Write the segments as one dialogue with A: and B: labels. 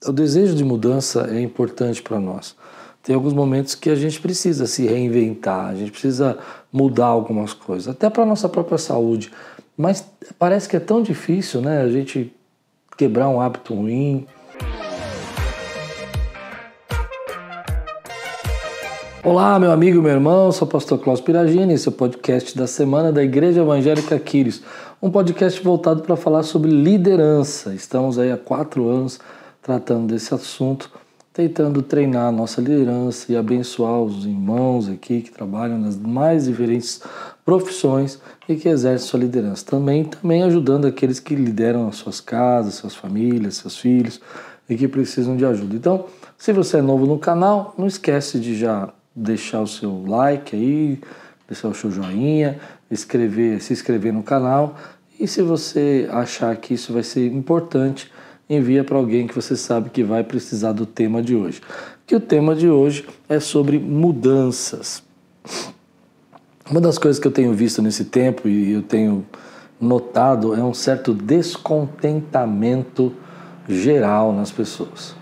A: O desejo de mudança é importante para nós. Tem alguns momentos que a gente precisa se reinventar, a gente precisa mudar algumas coisas, até para a nossa própria saúde. Mas parece que é tão difícil, né? A gente quebrar um hábito ruim. Olá, meu amigo e meu irmão, sou o pastor Cláudio Piragini, esse é o podcast da Semana da Igreja Evangélica Quírios, um podcast voltado para falar sobre liderança. Estamos aí há 4 anos tratando desse assunto, tentando treinar a nossa liderança e abençoar os irmãos aqui que trabalham nas mais diferentes profissões e que exercem sua liderança. Também ajudando aqueles que lideram as suas casas, suas famílias, seus filhos e que precisam de ajuda. Então, se você é novo no canal, não esquece de já deixar o seu like aí, deixar o seu joinha, se inscrever no canal. E se você achar que isso vai ser importante, envia para alguém que você sabe que vai precisar do tema de hoje. Que o tema de hoje é sobre mudanças. Uma das coisas que eu tenho visto nesse tempo e eu tenho notado é um certo descontentamento geral nas pessoas.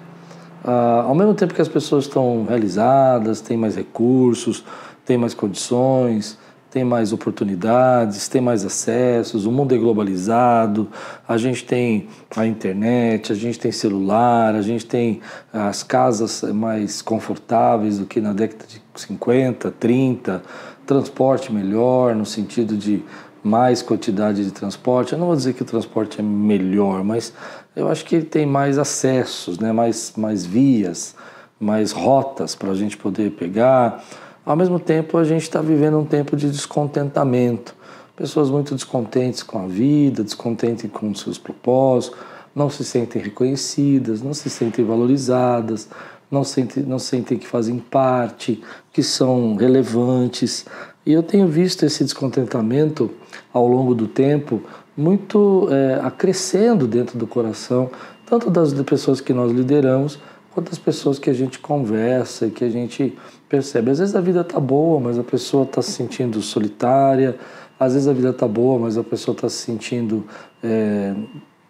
A: Ao mesmo tempo que as pessoas estão realizadas, têm mais recursos, têm mais condições, têm mais oportunidades, têm mais acessos, o mundo é globalizado, a gente tem a internet, a gente tem celular, a gente tem as casas mais confortáveis do que na década de 50, 30, transporte melhor no sentido de mais quantidade de transporte. Eu não vou dizer que o transporte é melhor, mas eu acho que ele tem mais acessos, né? mais vias, mais rotas para a gente poder pegar. Ao mesmo tempo, a gente está vivendo um tempo de descontentamento. Pessoas muito descontentes com a vida, descontentes com seus propósitos, não se sentem reconhecidas, não se sentem valorizadas, não sentem que fazem parte, que são relevantes. E eu tenho visto esse descontentamento ao longo do tempo muito crescendo dentro do coração, tanto das pessoas que nós lideramos, quanto das pessoas que a gente conversa e que a gente percebe. Às vezes a vida está boa, mas a pessoa está se sentindo solitária, às vezes a vida está boa, mas a pessoa está se sentindo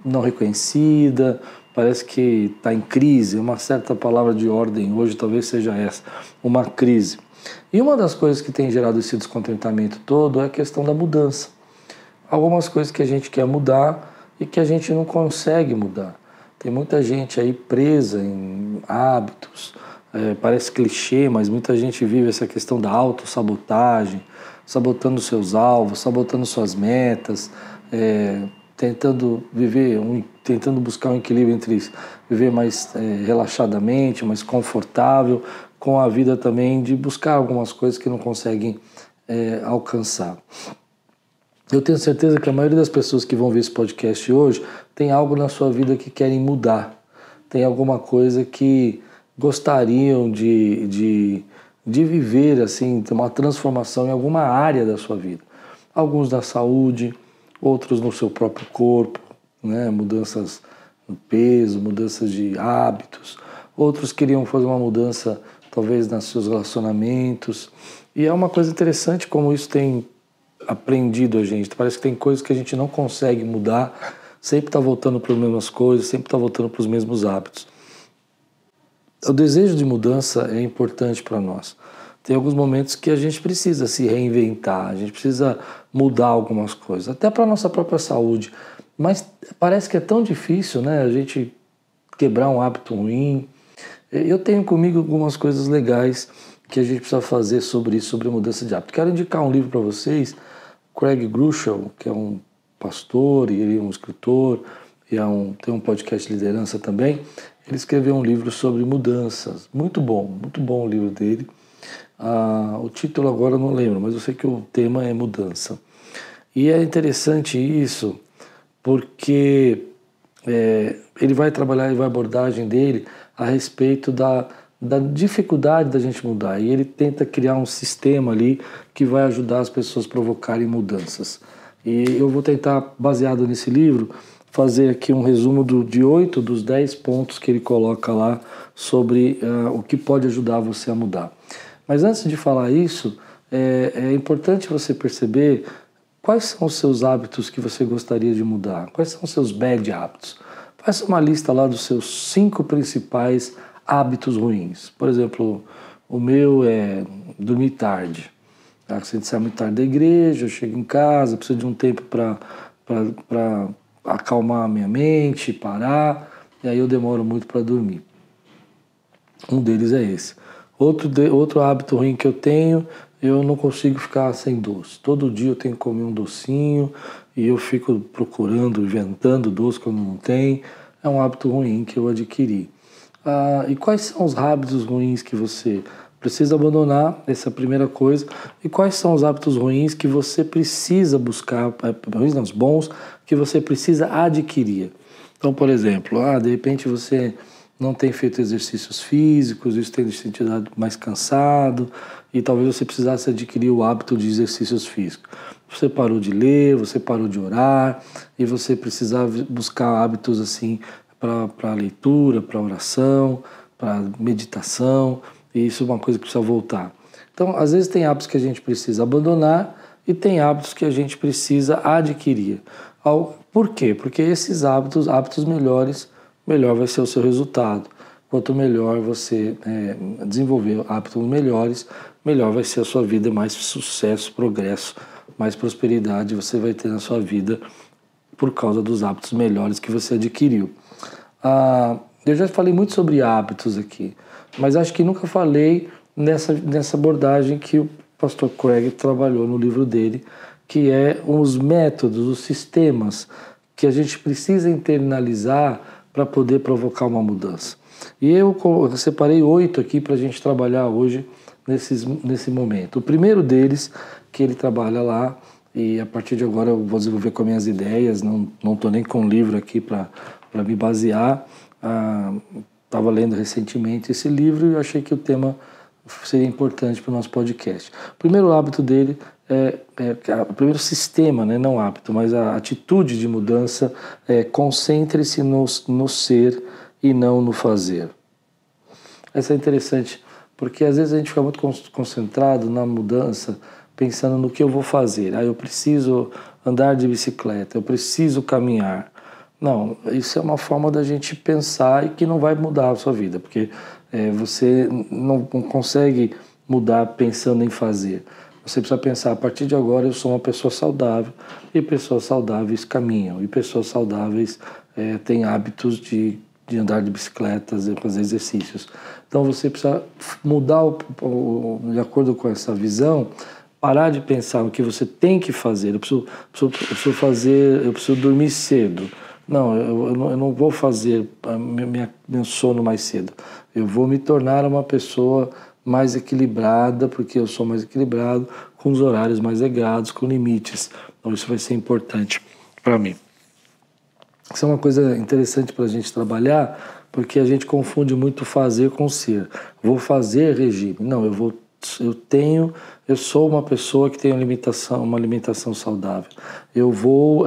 A: não reconhecida, parece que está em crise. Uma certa palavra de ordem hoje talvez seja essa, uma crise. E uma das coisas que tem gerado esse descontentamento todo é a questão da mudança. Algumas coisas que a gente quer mudar e que a gente não consegue mudar. Tem muita gente aí presa em hábitos, parece clichê, mas muita gente vive essa questão da autossabotagem, sabotando seus alvos, sabotando suas metas, tentando buscar um equilíbrio entre viver mais relaxadamente, mais confortável, com a vida também de buscar algumas coisas que não conseguem alcançar. Eu tenho certeza que a maioria das pessoas que vão ver esse podcast hoje tem algo na sua vida que querem mudar, tem alguma coisa que gostariam de viver, assim, uma transformação em alguma área da sua vida. Alguns na saúde, outros no seu próprio corpo, né? Mudanças no peso, mudanças de hábitos. Outros queriam fazer uma mudança talvez nos seus relacionamentos. E é uma coisa interessante como isso tem aprendido a gente. Parece que tem coisas que a gente não consegue mudar, sempre está voltando para as mesmas coisas, sempre está voltando para os mesmos hábitos. O desejo de mudança é importante para nós. Tem alguns momentos que a gente precisa se reinventar, a gente precisa mudar algumas coisas, até para a nossa própria saúde. Mas parece que é tão difícil, né? A gente quebrar um hábito ruim. Eu tenho comigo algumas coisas legais que a gente precisa fazer sobre isso, sobre a mudança de hábito. Quero indicar um livro para vocês, Craig Groeschel, que é um pastor e ele é um escritor, e tem um podcast de liderança também. Ele escreveu um livro sobre mudanças, muito bom o livro dele. O título agora eu não lembro, mas eu sei que o tema é mudança. E é interessante isso, porque ele vai trabalhar e vai abordagem dele a respeito da dificuldade da gente mudar. E ele tenta criar um sistema ali que vai ajudar as pessoas a provocarem mudanças. E eu vou tentar, baseado nesse livro, fazer aqui um resumo de 8 dos 10 pontos que ele coloca lá sobre o que pode ajudar você a mudar. Mas antes de falar isso, é importante você perceber quais são os seus hábitos que você gostaria de mudar, quais são os seus bad hábitos. Faça uma lista lá dos seus 5 principais hábitos ruins. Por exemplo, o meu é dormir tarde. Tá? Se a gente sai muito tarde da igreja, eu chego em casa, preciso de um tempo para acalmar a minha mente, parar, e aí eu demoro muito para dormir. Um deles é esse. Outro hábito ruim que eu tenho, eu não consigo ficar sem doce. Todo dia eu tenho que comer um docinho e eu fico procurando, inventando doce quando não tem. É um hábito ruim que eu adquiri. E quais são os hábitos ruins que você precisa abandonar? Essa é a primeira coisa. E quais são os hábitos ruins que você precisa buscar, ruins não, os bons, que você precisa adquirir? Então, por exemplo, de repente você não tem feito exercícios físicos, isso tem te sentido mais cansado, e talvez você precisasse adquirir o hábito de exercícios físicos. Você parou de ler, você parou de orar, e você precisava buscar hábitos assim para leitura, para oração, para meditação, e isso é uma coisa que precisa voltar. Então, às vezes tem hábitos que a gente precisa abandonar e tem hábitos que a gente precisa adquirir. Por quê? Porque esses hábitos melhores, melhor vai ser o seu resultado. Quanto melhor você desenvolver hábitos melhores, melhor vai ser a sua vida, mais sucesso, progresso, mais prosperidade você vai ter na sua vida por causa dos hábitos melhores que você adquiriu. Eu já falei muito sobre hábitos aqui, mas acho que nunca falei nessa abordagem que o pastor Craig trabalhou no livro dele, que é os métodos, os sistemas que a gente precisa internalizar para poder provocar uma mudança. E eu separei 8 aqui para a gente trabalhar hoje nesse momento. O primeiro deles, que ele trabalha lá, e a partir de agora eu vou desenvolver com as minhas ideias, não estou nem com um livro aqui para me basear. Estava lendo recentemente esse livro e eu achei que o tema seria importante para o nosso podcast. O primeiro hábito dele o primeiro sistema, né, não hábito, mas a atitude de mudança concentre-se no ser e não no fazer. Essa é interessante, porque às vezes a gente fica muito concentrado na mudança, pensando no que eu vou fazer. Eu preciso andar de bicicleta, eu preciso caminhar. Não, isso é uma forma da gente pensar e que não vai mudar a sua vida, porque você não consegue mudar pensando em fazer. Você precisa pensar, a partir de agora eu sou uma pessoa saudável, e pessoas saudáveis caminham, e pessoas saudáveis têm hábitos de andar de bicicletas, de fazer exercícios. Então você precisa mudar, de acordo com essa visão, parar de pensar no que você tem que fazer. Eu preciso dormir cedo. Não, eu não vou fazer meu sono mais cedo. Eu vou me tornar uma pessoa mais equilibrada, porque eu sou mais equilibrado, com os horários mais regrados, com limites. Então isso vai ser importante para mim. Isso é uma coisa interessante para a gente trabalhar, porque a gente confunde muito fazer com ser. Vou fazer regime. Não, eu sou uma pessoa que tem uma alimentação saudável. Eu vou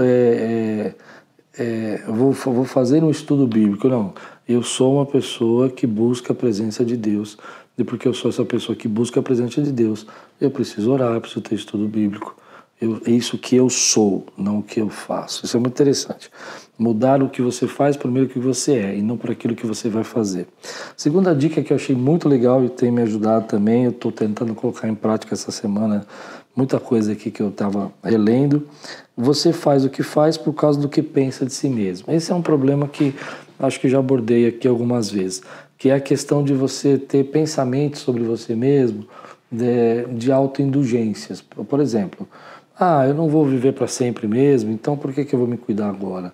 A: fazer um estudo bíblico. Não, eu sou uma pessoa que busca a presença de Deus. E porque eu sou essa pessoa que busca a presença de Deus, eu preciso orar, eu preciso ter estudo bíblico. É isso que eu sou, não o que eu faço. Isso é muito interessante. Mudar o que você faz primeiro o que você é, e não por aquilo que você vai fazer. Segunda dica que eu achei muito legal e tem me ajudado também, eu estou tentando colocar em prática essa semana, muita coisa aqui que eu estava relendo. Você faz o que faz por causa do que pensa de si mesmo. Esse é um problema que acho que já abordei aqui algumas vezes, que é a questão de você ter pensamentos sobre você mesmo, de autoindulgências. Por exemplo, eu não vou viver para sempre mesmo, então por que eu vou me cuidar agora?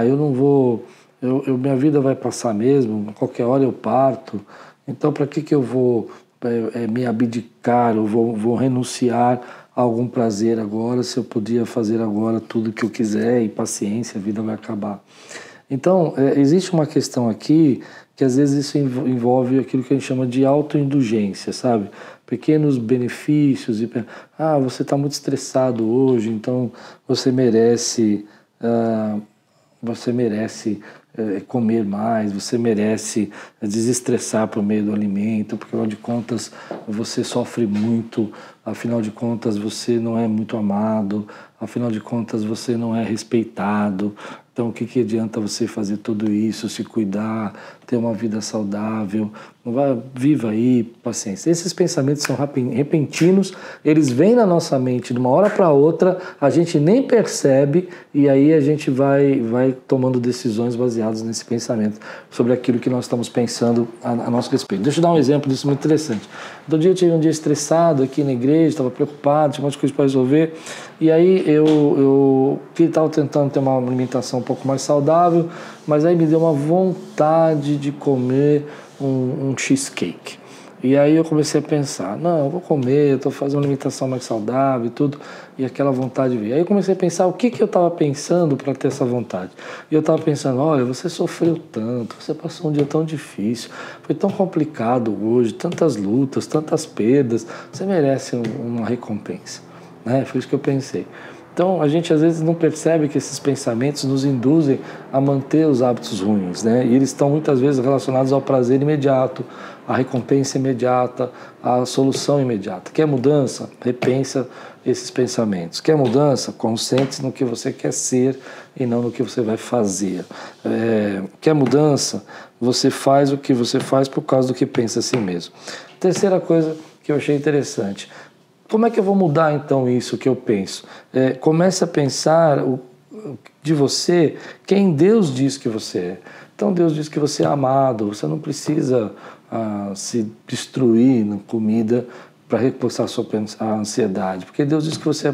A: Eu não vou, minha vida vai passar mesmo, a qualquer hora eu parto, então para que eu vou me abdicar, ou vou renunciar a algum prazer agora, se eu podia fazer agora tudo o que eu quiser e paciência, a vida vai acabar. Então, existe uma questão aqui que às vezes isso envolve aquilo que a gente chama de autoindulgência, sabe? Pequenos benefícios, você está muito estressado hoje, então você merece comer mais, você merece desestressar por meio do alimento, porque afinal de contas você sofre muito, afinal de contas você não é muito amado, afinal de contas você não é respeitado. Então, o que adianta você fazer tudo isso, se cuidar, ter uma vida saudável? Viva aí, paciência. Esses pensamentos são repentinos, eles vêm na nossa mente de uma hora para outra, a gente nem percebe e aí a gente vai tomando decisões baseadas nesse pensamento sobre aquilo que nós estamos pensando a nosso respeito. Deixa eu dar um exemplo disso muito interessante. Outro dia eu tive um dia estressado aqui na igreja, estava preocupado, tinha um monte de coisa para resolver e aí eu estava tentando ter uma alimentação um pouco mais saudável, mas aí me deu uma vontade de comer um cheesecake. E aí eu comecei a pensar, não, eu vou comer, eu estou fazendo uma alimentação mais saudável e tudo, e aquela vontade veio. Aí eu comecei a pensar o que eu estava pensando para ter essa vontade. E eu estava pensando, olha, você sofreu tanto, você passou um dia tão difícil, foi tão complicado hoje, tantas lutas, tantas perdas, você merece uma recompensa. Né? Foi isso que eu pensei. Então, a gente às vezes não percebe que esses pensamentos nos induzem a manter os hábitos ruins, né? E eles estão muitas vezes relacionados ao prazer imediato, à recompensa imediata, à solução imediata. Quer mudança? Repensa esses pensamentos. Quer mudança? Concentre-se no que você quer ser e não no que você vai fazer. Quer mudança? Você faz o que você faz por causa do que pensa a si mesmo. Terceira coisa que eu achei interessante. Como é que eu vou mudar então isso que eu penso? Comece a pensar de você quem Deus diz que você é. Então Deus diz que você é amado, você não precisa se destruir na comida para repoussar a sua ansiedade, porque Deus diz que você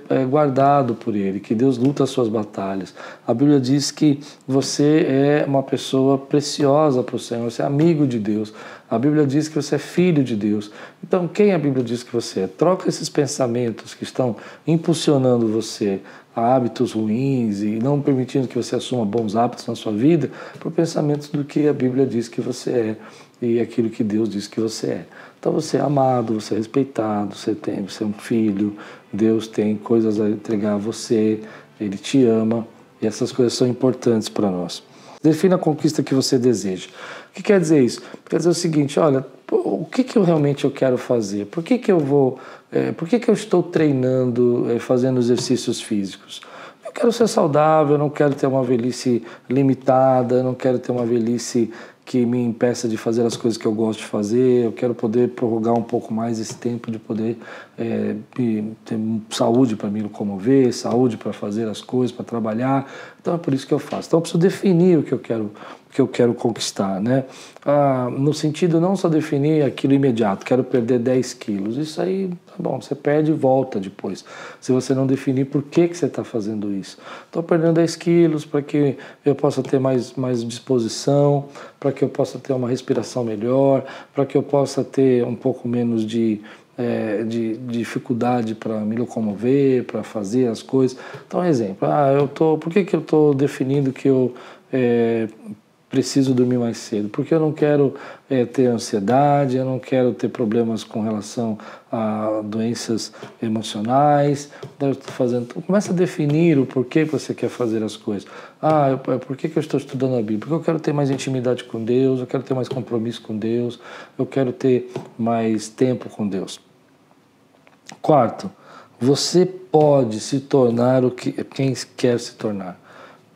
A: é guardado por Ele, que Deus luta as suas batalhas. A Bíblia diz que você é uma pessoa preciosa para o Senhor, você é amigo de Deus. A Bíblia diz que você é filho de Deus. Então, quem a Bíblia diz que você é? Troca esses pensamentos que estão impulsionando você a hábitos ruins e não permitindo que você assuma bons hábitos na sua vida por pensamentos do que a Bíblia diz que você é e aquilo que Deus diz que você é. Então você é amado, você é respeitado, você é um filho, Deus tem coisas a entregar a você, Ele te ama e essas coisas são importantes para nós. Defina a conquista que você deseja. O que quer dizer isso? Quer dizer o seguinte, olha, o que eu realmente quero fazer? Por que eu estou treinando, fazendo exercícios físicos? Eu quero ser saudável, eu não quero ter uma velhice limitada, eu não quero ter uma velhice que me impeça de fazer as coisas que eu gosto de fazer, eu quero poder prorrogar um pouco mais esse tempo de poder ter saúde para me locomover, saúde para fazer as coisas, para trabalhar. Então é por isso que eu faço. Então eu preciso definir o que eu quero conquistar, né? No sentido não só definir aquilo imediato, quero perder 10 quilos. Isso aí, tá bom, você perde e volta depois. Se você não definir por que você está fazendo isso. Estou perdendo 10 quilos para que eu possa ter mais disposição, para que eu possa ter uma respiração melhor, para que eu possa ter um pouco menos de dificuldade para me locomover, para fazer as coisas. Então, exemplo, por que eu estou definindo que eu preciso dormir mais cedo? Porque eu não quero ter ansiedade, eu não quero ter problemas com relação a doenças emocionais. Então, então começa a definir o porquê que você quer fazer as coisas. Por que eu estou estudando a Bíblia? Porque eu quero ter mais intimidade com Deus, eu quero ter mais compromisso com Deus, eu quero ter mais tempo com Deus. Quarto, você pode se tornar quem quer se tornar.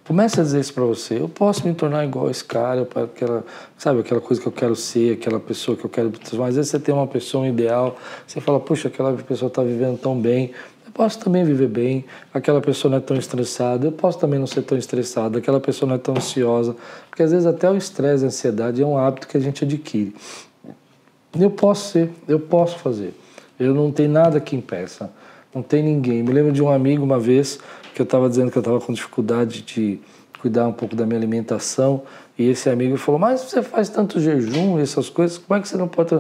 A: Comece a dizer isso para você. Eu posso me tornar igual a esse cara, aquela coisa que eu quero ser, aquela pessoa que eu quero. Mas às vezes você tem uma pessoa ideal, você fala, puxa, aquela pessoa está vivendo tão bem, eu posso também viver bem. Aquela pessoa não é tão estressada, eu posso também não ser tão estressado. Aquela pessoa não é tão ansiosa, porque às vezes até o estresse, a ansiedade é um hábito que a gente adquire. Eu posso fazer. Eu não tenho nada que impeça, não tem ninguém. Me lembro de um amigo uma vez que eu estava dizendo que eu estava com dificuldade de cuidar um pouco da minha alimentação e esse amigo falou, mas você faz tanto jejum e essas coisas, como é que você não pode...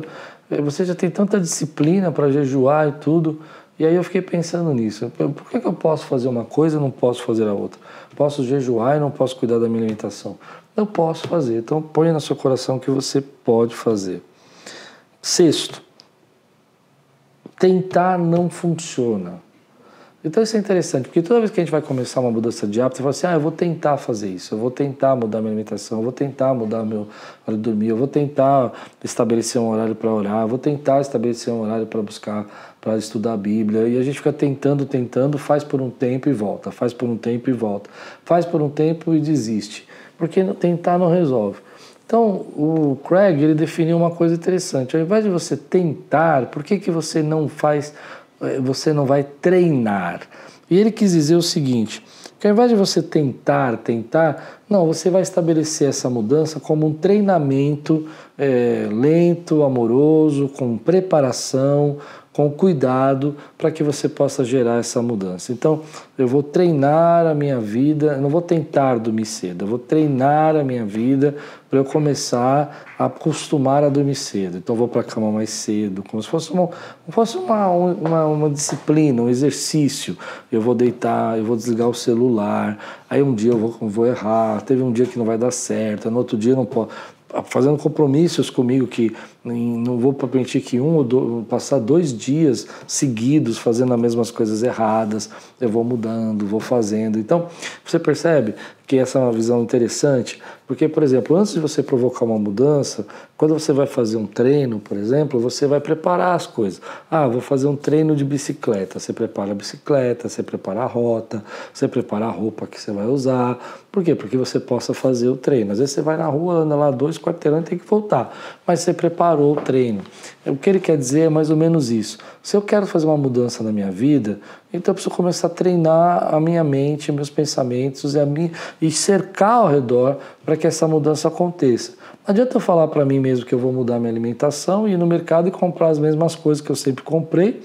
A: Você já tem tanta disciplina para jejuar e tudo. E aí eu fiquei pensando nisso. Por que eu posso fazer uma coisa e não posso fazer a outra? Posso jejuar e não posso cuidar da minha alimentação? Eu posso fazer. Então ponha no seu coração que você pode fazer. Sexto, tentar não funciona. Então isso é interessante, porque toda vez que a gente vai começar uma mudança de hábito, você fala assim, eu vou tentar fazer isso, eu vou tentar mudar minha alimentação, eu vou tentar mudar meu hora de dormir, eu vou tentar estabelecer um horário para orar, eu vou tentar estabelecer um horário para buscar, para estudar a Bíblia, e a gente fica tentando, faz por um tempo e volta, faz por um tempo e volta, faz por um tempo e desiste, porque tentar não resolve. Então, o Craig, ele definiu uma coisa interessante, ao invés de você tentar, por que você não faz... Você não vai treinar. E ele quis dizer o seguinte, que ao invés de você tentar, não, você vai estabelecer essa mudança como um treinamento lento, amoroso, com preparação, com cuidado, para que você possa gerar essa mudança. Então, eu vou treinar a minha vida, eu não vou tentar dormir cedo, eu vou treinar a minha vida para eu começar a acostumar a dormir cedo. Então, eu vou para a cama mais cedo, como se fosse uma disciplina, um exercício. Eu vou deitar, eu vou desligar o celular, aí um dia eu vou errar, teve um dia que não vai dar certo, no outro dia eu não posso... fazendo compromissos comigo que não vou permitir que passar 2 dias seguidos fazendo as mesmas coisas erradas, eu vou mudando, vou fazendo. Então, você percebe que essa é uma visão interessante, porque, por exemplo, antes de você provocar uma mudança, quando você vai fazer um treino, por exemplo, você vai preparar as coisas. Vou fazer um treino de bicicleta, você prepara a bicicleta, você prepara a rota, você prepara a roupa que você vai usar. Por quê? Porque você possa fazer o treino. Às vezes você vai na rua, anda lá 2 quarteirões e tem que voltar, mas você preparou o treino. O que ele quer dizer é mais ou menos isso. Se eu quero fazer uma mudança na minha vida, então eu preciso começar a treinar a minha mente, meus pensamentos e cercar ao redor para que essa mudança aconteça. Não adianta eu falar para mim mesmo que eu vou mudar minha alimentação e ir no mercado e comprar as mesmas coisas que eu sempre comprei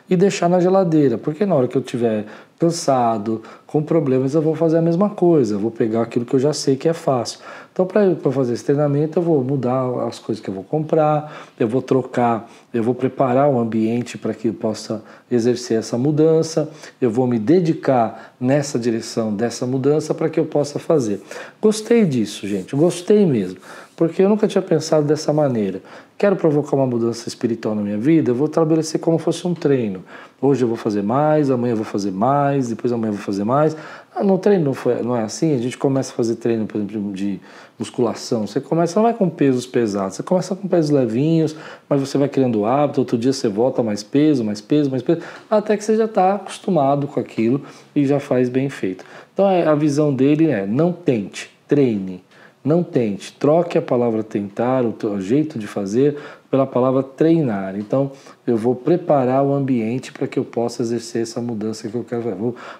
A: e deixar na geladeira, porque na hora que eu estiver cansado, com problemas, eu vou fazer a mesma coisa, eu vou pegar aquilo que eu já sei que é fácil. Então, para fazer esse treinamento, eu vou mudar as coisas que eu vou comprar, eu vou trocar, eu vou preparar o ambiente para que eu possa exercer essa mudança, eu vou me dedicar nessa direção dessa mudança para que eu possa fazer. Gostei disso, gente, gostei mesmo, porque eu nunca tinha pensado dessa maneira. Quero provocar uma mudança espiritual na minha vida, eu vou estabelecer como fosse um treino. Hoje eu vou fazer mais, amanhã eu vou fazer mais, depois amanhã eu vou fazer mais. No treino não é assim, a gente começa a fazer treino, por exemplo, de musculação. Você não vai com pesos pesados, você começa com pesos levinhos, mas você vai criando hábito, outro dia você volta mais peso, até que você já está acostumado com aquilo e já faz bem feito. Então a visão dele é, não tente, treine. Não tente, troque a palavra tentar, o jeito de fazer, pela palavra treinar. Então, eu vou preparar o ambiente para que eu possa exercer essa mudança que eu quero fazer.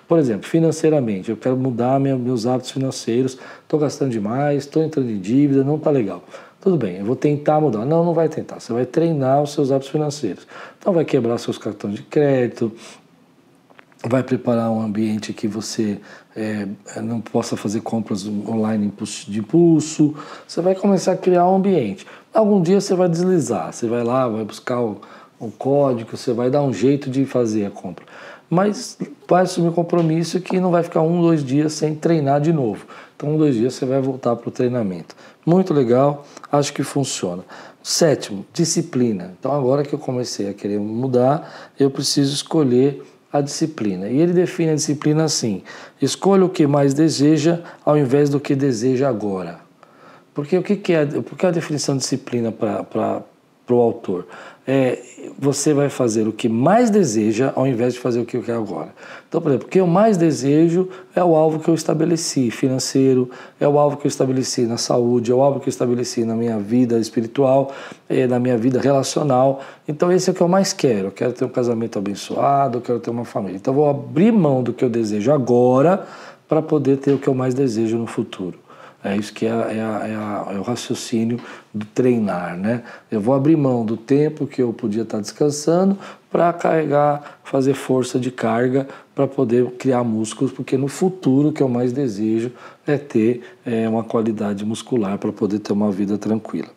A: Por exemplo, financeiramente, eu quero mudar meus hábitos financeiros, estou gastando demais, estou entrando em dívida, não está legal. Tudo bem, eu vou tentar mudar. Não vai tentar, você vai treinar os seus hábitos financeiros. Então, vai quebrar seus cartões de crédito, vai preparar um ambiente que você não possa fazer compras online de impulso. Você vai começar a criar um ambiente. Algum dia você vai deslizar, você vai lá, vai buscar o código, você vai dar um jeito de fazer a compra. Mas vai assumir um compromisso que não vai ficar 1, 2 dias sem treinar de novo. Então 1, 2 dias você vai voltar para o treinamento. Muito legal, acho que funciona. 7º, disciplina. Então agora que eu comecei a querer mudar, eu preciso escolher a disciplina. E ele define a disciplina assim: escolha o que mais deseja ao invés do que deseja agora. Porque porque a definição de disciplina para o autor? Você vai fazer o que mais deseja ao invés de fazer o que eu quero agora. Então, por exemplo, o que eu mais desejo é o alvo que eu estabeleci financeiro, é o alvo que eu estabeleci na saúde, é o alvo que eu estabeleci na minha vida espiritual, na minha vida relacional. Então, esse é o que eu mais quero. Eu quero ter um casamento abençoado, eu quero ter uma família. Então, eu vou abrir mão do que eu desejo agora para poder ter o que eu mais desejo no futuro. É isso que é o raciocínio do treinar, né? Eu vou abrir mão do tempo que eu podia estar descansando para fazer força de carga para poder criar músculos, porque no futuro o que eu mais desejo é ter uma qualidade muscular para poder ter uma vida tranquila.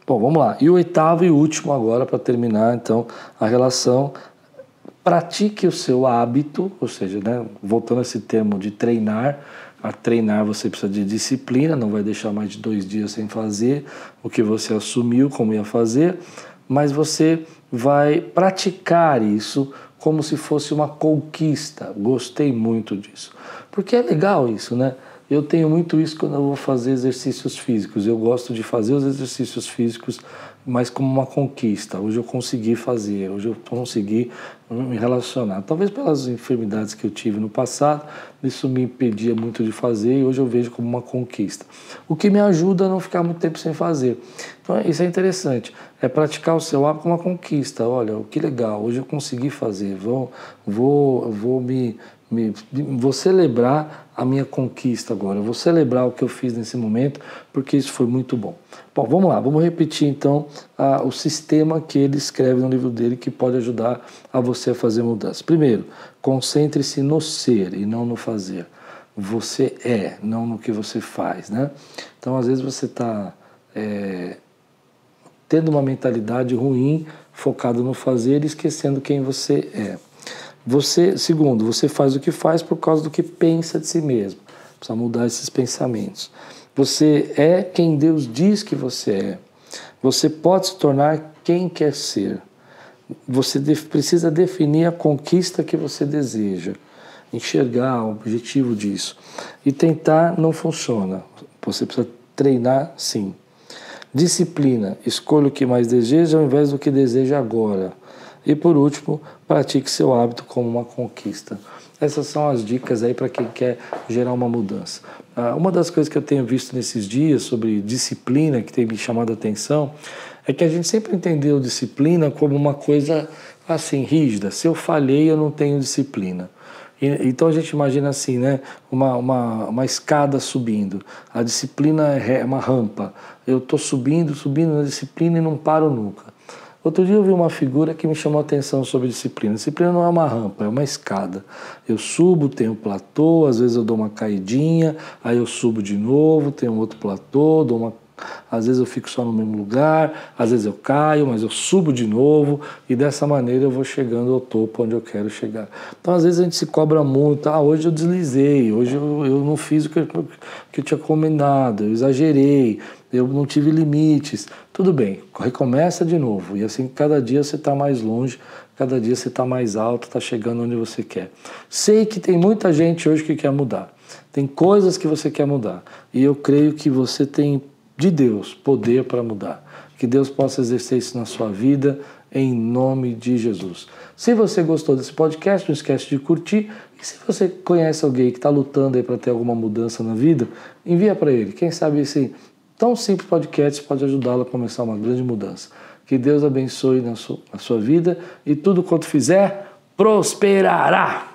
A: Bom, vamos lá. E o 8º e último agora, para terminar então a relação: pratique o seu hábito, ou seja, né, voltando a esse termo de treinar. A treinar você precisa de disciplina, não vai deixar mais de 2 dias sem fazer o que você assumiu como ia fazer, mas você vai praticar isso como se fosse uma conquista. Gostei muito disso. Porque é legal isso, né? Eu tenho muito isso quando eu vou fazer exercícios físicos. Eu gosto de fazer os exercícios físicos, mas como uma conquista. Hoje eu consegui fazer, hoje eu consegui me relacionar. Talvez pelas enfermidades que eu tive no passado, isso me impedia muito de fazer e hoje eu vejo como uma conquista. O que me ajuda a não ficar muito tempo sem fazer. Então isso é interessante, é praticar o seu hábito como uma conquista. Olha, que legal, hoje eu consegui fazer, vou celebrar a minha conquista agora, eu vou celebrar o que eu fiz nesse momento, porque isso foi muito bom. Bom, vamos lá, vamos repetir então o sistema que ele escreve no livro dele que pode ajudar a você a fazer mudanças. Primeiro, concentre-se no ser e não no fazer. Você é, não no que você faz, né? Então, às vezes você está tendo uma mentalidade ruim, focado no fazer e esquecendo quem você é. Segundo, você faz o que faz por causa do que pensa de si mesmo. Precisa mudar esses pensamentos. Você é quem Deus diz que você é. Você pode se tornar quem quer ser. Você precisa definir a conquista que você deseja. Enxergar o objetivo disso. E tentar não funciona. Você precisa treinar sim. Disciplina. Escolha o que mais deseja ao invés do que deseja agora. E por último, pratique seu hábito como uma conquista. Essas são as dicas aí para quem quer gerar uma mudança. Uma das coisas que eu tenho visto nesses dias sobre disciplina, que tem me chamado a atenção, é que a gente sempre entendeu disciplina como uma coisa assim, rígida. Se eu falhei, eu não tenho disciplina. Então a gente imagina assim, né? Uma escada subindo. A disciplina é uma rampa. Eu estou subindo na disciplina e não paro nunca. Outro dia eu vi uma figura que me chamou a atenção sobre disciplina. Disciplina não é uma rampa, é uma escada. Eu subo, tenho um platô, às vezes eu dou uma caidinha, aí eu subo de novo, tenho um outro platô, às vezes eu fico só no mesmo lugar, às vezes eu caio, mas eu subo de novo e dessa maneira eu vou chegando ao topo onde eu quero chegar. Então às vezes a gente se cobra muito, hoje eu deslizei, hoje eu não fiz o que eu tinha combinado, eu exagerei, eu não tive limites. Tudo bem, recomeça de novo e assim cada dia você está mais longe, cada dia você está mais alto, está chegando onde você quer. Sei que tem muita gente hoje que quer mudar, tem coisas que você quer mudar e eu creio que você tem de Deus poder para mudar. Que Deus possa exercer isso na sua vida, em nome de Jesus. Se você gostou desse podcast, não esquece de curtir. E se você conhece alguém que está lutando aí para ter alguma mudança na vida, envia para ele. Quem sabe esse tão simples podcast pode ajudá-lo a começar uma grande mudança. Que Deus abençoe na sua vida e tudo quanto fizer, prosperará.